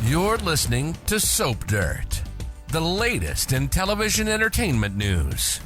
You're listening to Soap Dirt, the latest in television entertainment news.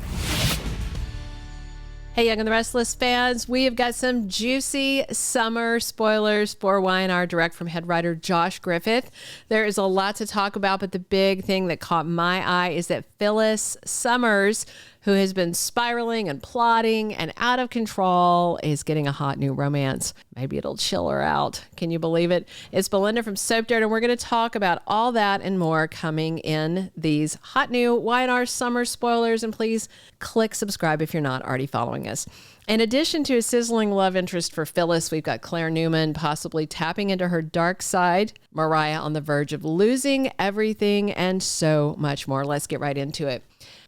Hey, Young and the Restless fans, we have got some juicy summer spoilers for Y&R direct from head writer Josh Griffith. There is a lot to talk about, but the big thing that caught my eye is that Phyllis Summers, who has been spiraling and plotting and out of control, is getting a hot new romance. Maybe it'll chill her out. Can you believe it? It's Belinda from Soap Dirt, and we're going to talk about all that and more coming in these hot new Y&R summer spoilers. And please click subscribe if you're not already following us. In addition to a sizzling love interest for Phyllis, we've got Claire Newman possibly tapping into her dark side, Mariah on the verge of losing everything, and so much more. Let's get right into it.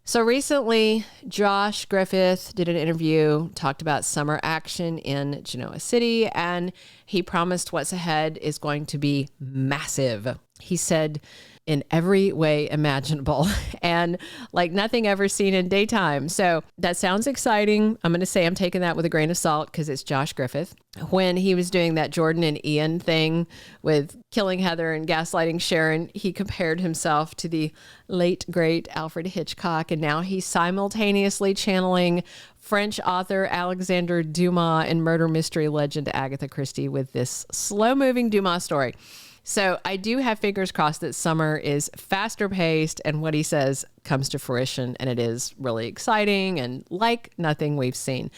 So recently, Josh Griffith did an interview, talked about summer action in Genoa City, and he promised what's ahead is going to be massive. He said, in every way imaginable, and like nothing ever seen in daytime. So that sounds exciting. I'm going to say I'm taking that with a grain of salt because it's Josh Griffith. When he was doing that Jordan and Ian thing with killing Heather and gaslighting Sharon, he compared himself to the late, great Alfred Hitchcock, and now he's simultaneously channeling French author Alexander Dumas and murder mystery legend Agatha Christie with this slow-moving Dumas story. So I do have fingers crossed that summer is faster paced and what he says comes to fruition, and it is really exciting and like nothing we've seen.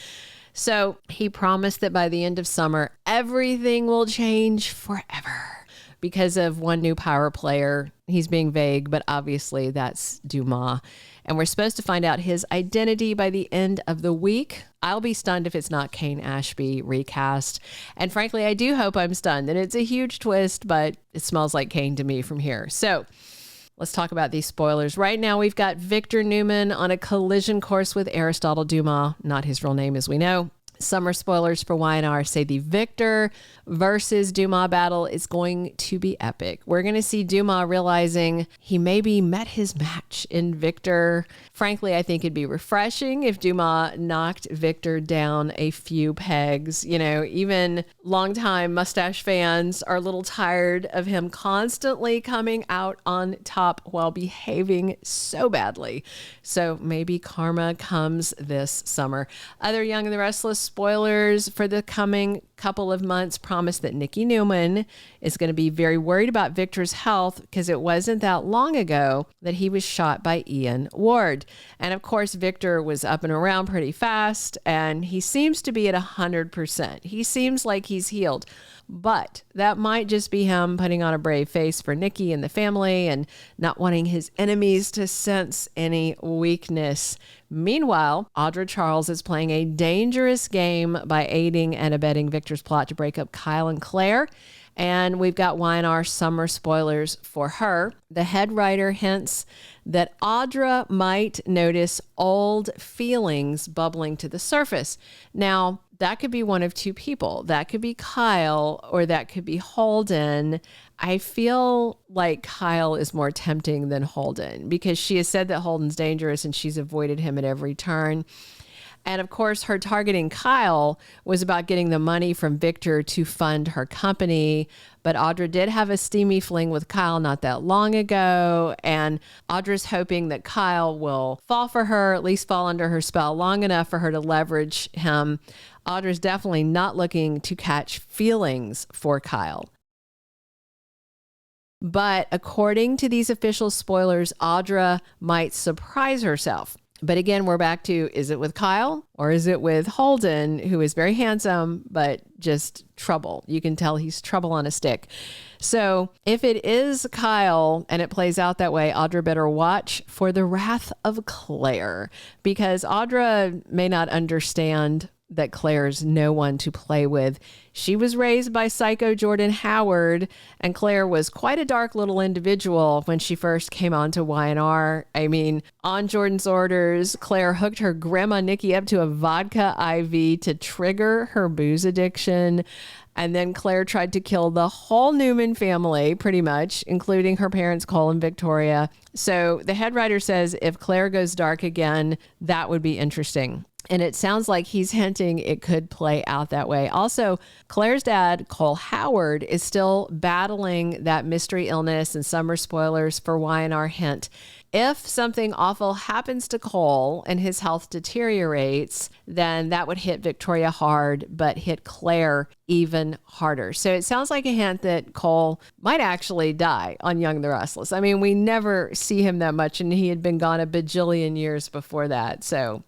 So he promised that by the end of summer, everything will change forever because of one new power player. He's being vague, but obviously that's Dumas. And we're supposed to find out his identity by the end of the week. I'll be stunned if it's not Kane Ashby recast. And frankly, I do hope I'm stunned. And it's a huge twist, but it smells like Kane to me from here. So let's talk about these spoilers. Right now, we've got Victor Newman on a collision course with Aristotle Dumas. Not his real name, as we know. Summer spoilers for Y&R say the Victor versus Dumas battle is going to be epic. We're going to see Dumas realizing he maybe met his match in Victor. Frankly, I think it'd be refreshing if Dumas knocked Victor down a few pegs. You know, even longtime mustache fans are a little tired of him constantly coming out on top while behaving so badly. So maybe karma comes this summer. Other Young and the Restless spoilers for the coming couple of months promise that Nikki Newman is going to be very worried about Victor's health because it wasn't that long ago that he was shot by Ian Ward. And of course, Victor was up and around pretty fast, and he seems to be at 100%. He seems like he's healed. But that might just be him putting on a brave face for Nikki and the family and not wanting his enemies to sense any weakness. Meanwhile, Audra Charles is playing a dangerous game by aiding and abetting Victor's plot to break up Kyle and Claire. And we've got Y&R summer spoilers for her. The head writer hints that Audra might notice old feelings bubbling to the surface. Now, that could be one of two people. That could be Kyle or that could be Holden. I feel like Kyle is more tempting than Holden because she has said that Holden's dangerous and she's avoided him at every turn. And of course, her targeting Kyle was about getting the money from Victor to fund her company. But Audra did have a steamy fling with Kyle not that long ago. And Audra's hoping that Kyle will fall for her, at least fall under her spell long enough for her to leverage him. Audra's definitely not looking to catch feelings for Kyle. But according to these official spoilers, Audra might surprise herself. But again, we're back to, is it with Kyle or is it with Holden, who is very handsome, but just trouble? You can tell he's trouble on a stick. So if it is Kyle and it plays out that way, Audra better watch for the wrath of Claire, because Audra may not understand that Claire's no one to play with. She was raised by psycho Jordan Howard, and Claire was quite a dark little individual when she first came onto Y&R. I mean, on Jordan's orders, Claire hooked her grandma Nikki up to a vodka IV to trigger her booze addiction. And then Claire tried to kill the whole Newman family, pretty much, including her parents, Cole and Victoria. So the head writer says if Claire goes dark again, that would be interesting. And it sounds like he's hinting it could play out that way. Also, Claire's dad, Cole Howard, is still battling that mystery illness, and summer spoilers for Y&R hint. If something awful happens to Cole and his health deteriorates, then that would hit Victoria hard, but hit Claire even harder. So it sounds like a hint that Cole might actually die on Young the Restless. I mean, we never see him that much, and he had been gone a bajillion years before that. So,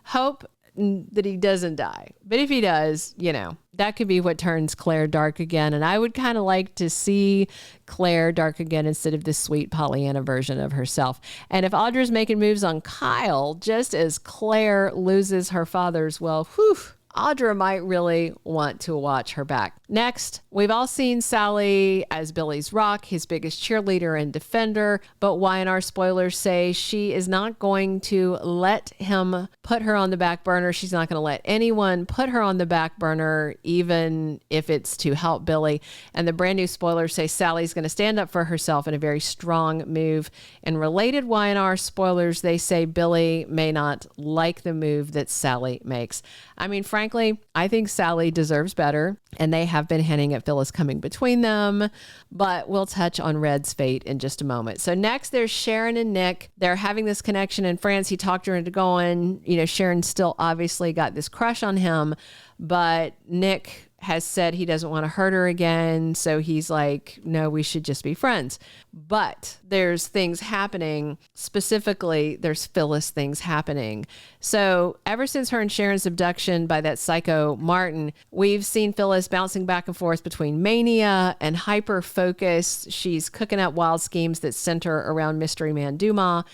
hope that he doesn't die. But if he does, that could be what turns Claire dark again. And I would kind of like to see Claire dark again instead of this sweet Pollyanna version of herself. And if Audra's making moves on Kyle, just as Claire loses her father's, Audra might really want to watch her back. Next, we've all seen Sally as Billy's rock, his biggest cheerleader and defender, but Y&R spoilers say she is not going to let him put her on the back burner. She's not going to let anyone put her on the back burner, even if it's to help Billy. And the brand new spoilers say Sally's going to stand up for herself in a very strong move. And related Y&R spoilers, they say Billy may not like the move that Sally makes. I mean, frankly, I think Sally deserves better, and they have been hinting at Phyllis coming between them, but we'll touch on Red's fate in just a moment. So next, there's Sharon and Nick. They're having this connection in France. He talked her into going. Sharon still obviously got this crush on him, but Nick has said he doesn't want to hurt her again. So he's like, no, we should just be friends. But there's things happening. Specifically, there's Phyllis things happening. So ever since her and Sharon's abduction by that psycho Martin, we've seen Phyllis bouncing back and forth between mania and hyper focus. She's cooking up wild schemes that center around Mystery Man Dumas.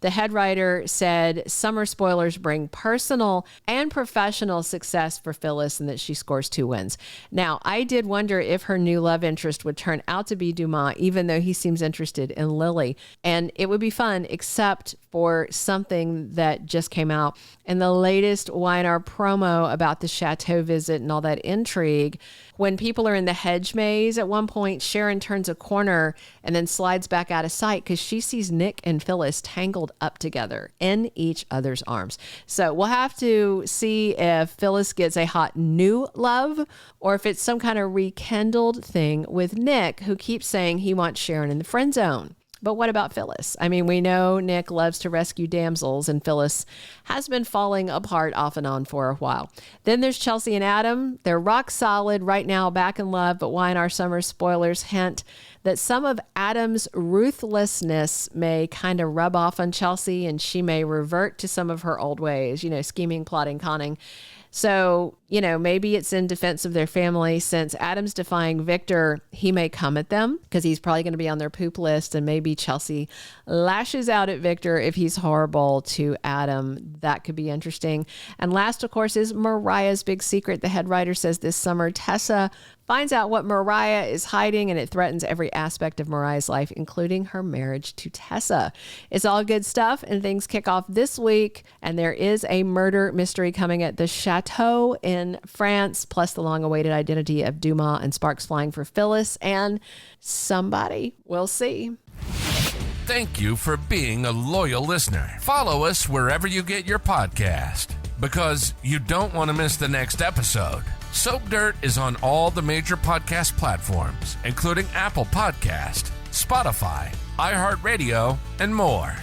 The head writer said summer spoilers bring personal and professional success for Phyllis and that she scores 2 wins. Now, I did wonder if her new love interest would turn out to be Dumas, even though he seems interested in Lily. And it would be fun, except for something that just came out in the latest Y&R promo about the chateau visit and all that intrigue. When people are in the hedge maze, at one point, Sharon turns a corner and then slides back out of sight because she sees Nick and Phyllis tangled up together in each other's arms. So we'll have to see if Phyllis gets a hot new love or if it's some kind of rekindled thing with Nick, who keeps saying he wants Sharon in the friend zone. But what about Phyllis? I mean, we know Nick loves to rescue damsels, and Phyllis has been falling apart off and on for a while. Then there's Chelsea and Adam. They're rock solid right now, back in love, but Y&R summer spoilers hint that some of Adam's ruthlessness may kind of rub off on Chelsea, and she may revert to some of her old ways, scheming, plotting, conning. So, maybe it's in defense of their family. Since Adam's defying Victor, he may come at them because he's probably going to be on their poop list. And maybe Chelsea lashes out at Victor if he's horrible to Adam. That could be interesting. And last, of course, is Mariah's big secret. The head writer says this summer, Tessa finds out what Mariah is hiding, and it threatens every aspect of Mariah's life, including her marriage to Tessa. It's all good stuff, and things kick off this week, and there is a murder mystery coming at the chateau in France, plus the long-awaited identity of Dumas and sparks flying for Phyllis and somebody. We'll see. Thank you for being a loyal listener. Follow us wherever you get your podcast, because you don't want to miss the next episode. Soap Dirt is on all the major podcast platforms, including Apple Podcast, Spotify, iHeartRadio, and more.